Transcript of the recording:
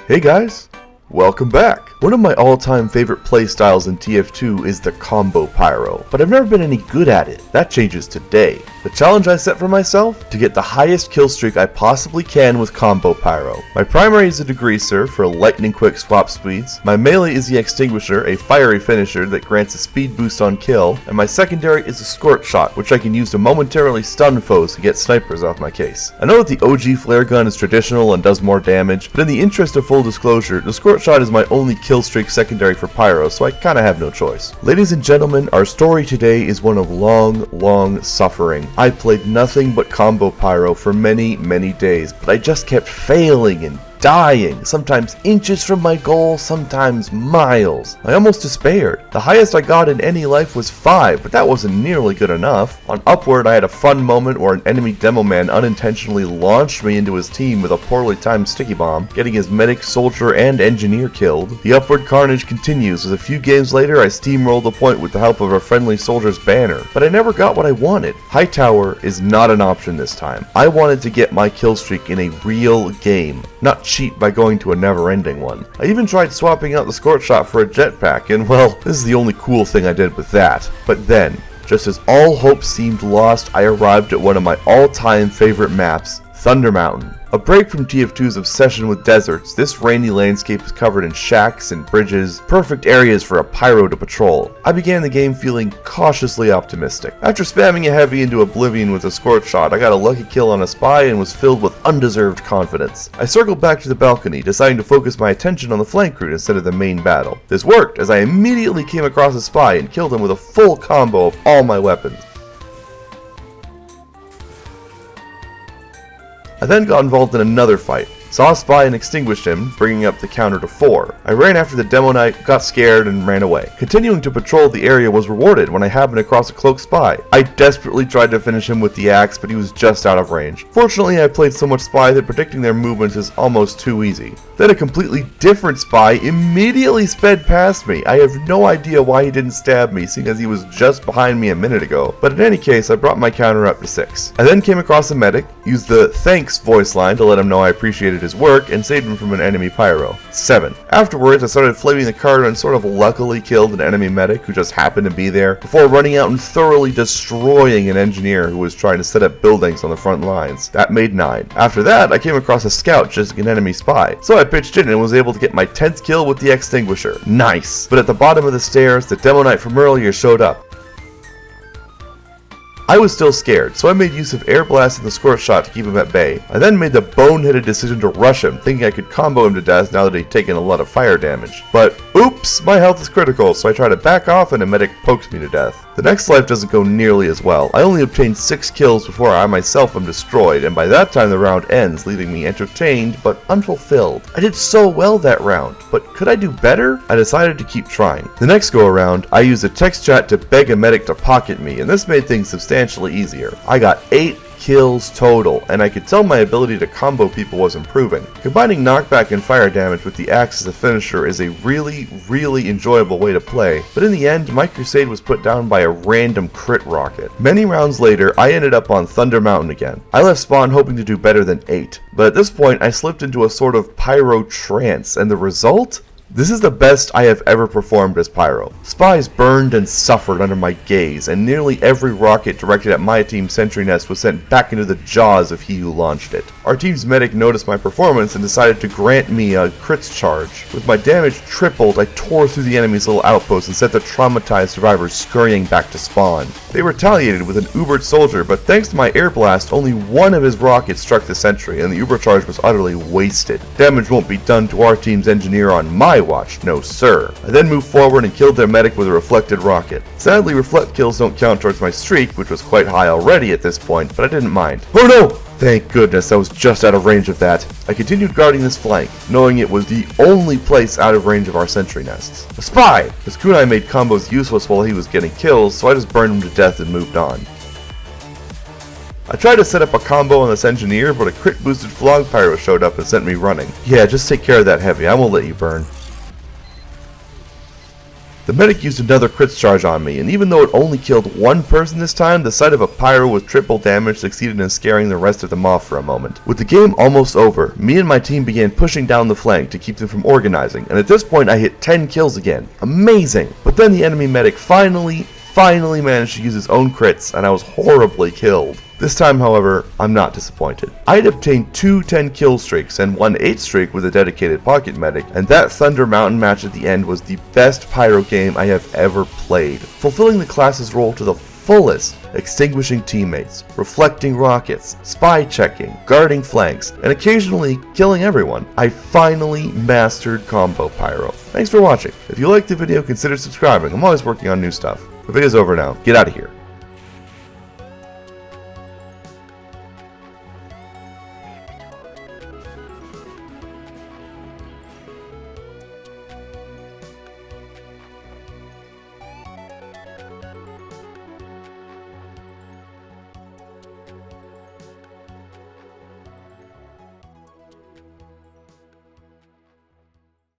Hey guys, welcome back. One of my all-time favorite playstyles in TF2 is the combo Pyro, but I've never been any good at it. That changes today. The challenge I set for myself? To get the highest kill streak I possibly can with combo Pyro. My primary is a degreaser for lightning quick swap speeds, my melee is the extinguisher, a fiery finisher that grants a speed boost on kill, and my secondary is a scorch shot, which I can use to momentarily stun foes to get snipers off my case. I know that the OG flare gun is traditional and does more damage, but in the interest of full disclosure, the scorch shot is my only kill streak secondary for Pyro, so I kinda have no choice. Ladies and gentlemen, our story today is one of long suffering. I played nothing but combo Pyro for many days, but I just kept failing and dying, sometimes inches from my goal, sometimes miles. I almost despaired. The highest I got in any life was 5, but that wasn't nearly good enough. On Upward, I had a fun moment where an enemy demo man unintentionally launched me into his team with a poorly timed sticky bomb, getting his medic, soldier, and engineer killed. The upward carnage continues as a few games later I steamrolled the point with the help of a friendly soldier's banner, but I never got what I wanted. High tower is not an option this time. I wanted to get my kill streak in a real game, not cheat by going to a never-ending one. I even tried swapping out the scorch shot for a jetpack, and well, this is the only cool thing I did with that. But then, just as all hope seemed lost, I arrived at one of my all-time favorite maps, Thunder Mountain. A break from TF2's obsession with deserts, this rainy landscape is covered in shacks and bridges, perfect areas for a pyro to patrol. I began the game feeling cautiously optimistic. After spamming a heavy into oblivion with a scorch shot, I got a lucky kill on a spy and was filled with undeserved confidence. I circled back to the balcony, deciding to focus my attention on the flank route instead of the main battle. This worked, as I immediately came across a spy and killed him with a full combo of all my weapons. I then got involved in another fight, saw a spy and extinguished him, bringing up the counter to 4. I ran after the demo knight, got scared, and ran away. Continuing to patrol the area was rewarded when I happened across a cloaked spy. I desperately tried to finish him with the axe, but he was just out of range. Fortunately, I played so much spy that predicting their movements is almost too easy. Then a completely different spy immediately sped past me. I have no idea why he didn't stab me, seeing as he was just behind me a minute ago, but in any case, I brought my counter up to 6. I then came across a medic, used the thanks voice line to let him know I appreciated his work, and saved him from an enemy pyro. 7. Afterwards, I started flaming the card and sort of luckily killed an enemy medic who just happened to be there, before running out and thoroughly destroying an engineer who was trying to set up buildings on the front lines. That made 9. After that, I came across a scout chasing an enemy spy, so I pitched in and was able to get my 10th kill with the extinguisher. Nice! But at the bottom of the stairs, the demo knight from earlier showed up. I was still scared, so I made use of air blast and the scorch shot to keep him at bay. I then made the boneheaded decision to rush him, thinking I could combo him to death now that he'd taken a lot of fire damage. But oops, my health is critical, so I try to back off and a medic pokes me to death. The next life doesn't go nearly as well. I only obtained 6 kills before I myself am destroyed, and by that time the round ends, leaving me entertained but unfulfilled. I did so well that round, but could I do better? I decided to keep trying. The next go around, I used a text chat to beg a medic to pocket me, and this made things substantially easier. I got 8 kills total, and I could tell my ability to combo people was improving. Combining knockback and fire damage with the axe as a finisher is a really enjoyable way to play, but in the end, my crusade was put down by a random crit rocket. Many rounds later, I ended up on Thunder Mountain again. I left spawn hoping to do better than 8, but at this point, I slipped into a sort of pyro trance, and the result? This is the best I have ever performed as Pyro. Spies burned and suffered under my gaze, and nearly every rocket directed at my team's sentry nest was sent back into the jaws of he who launched it. Our team's medic noticed my performance and decided to grant me a crits charge. With my damage tripled, I tore through the enemy's little outpost and sent the traumatized survivors scurrying back to spawn. They retaliated with an Ubered soldier, but thanks to my air blast, only one of his rockets struck the sentry, and the Uber charge was utterly wasted. Damage won't be done to our team's engineer on my watch, no sir. I then moved forward and killed their medic with a reflected rocket. Sadly, reflect kills don't count towards my streak, which was quite high already at this point, but I didn't mind. Oh no! Thank goodness I was just out of range of that. I continued guarding this flank, knowing it was the only place out of range of our sentry nests. A spy! This kunai made combos useless while he was getting kills, so I just burned him to death and moved on. I tried to set up a combo on this engineer, but a crit boosted flog pyro showed up and sent me running. Yeah, just take care of that heavy, I won't let you burn. The medic used another crit charge on me, and even though it only killed one person this time, the sight of a pyro with triple damage succeeded in scaring the rest of them off for a moment. With the game almost over, me and my team began pushing down the flank to keep them from organizing, and at this point I hit 10 kills again. Amazing! But then the enemy medic finally managed to use his own crits, and I was horribly killed. This time, however, I'm not disappointed. I had obtained 2 10-kill streaks and 1 8 streak with a dedicated pocket medic, and that Thunder Mountain match at the end was the best Pyro game I have ever played. Fulfilling the class's role to the fullest, extinguishing teammates, reflecting rockets, spy checking, guarding flanks, and occasionally killing everyone. I finally mastered Combo Pyro. Thanks for watching. If you liked the video, consider subscribing. I'm always working on new stuff. The video's over now. Get out of here.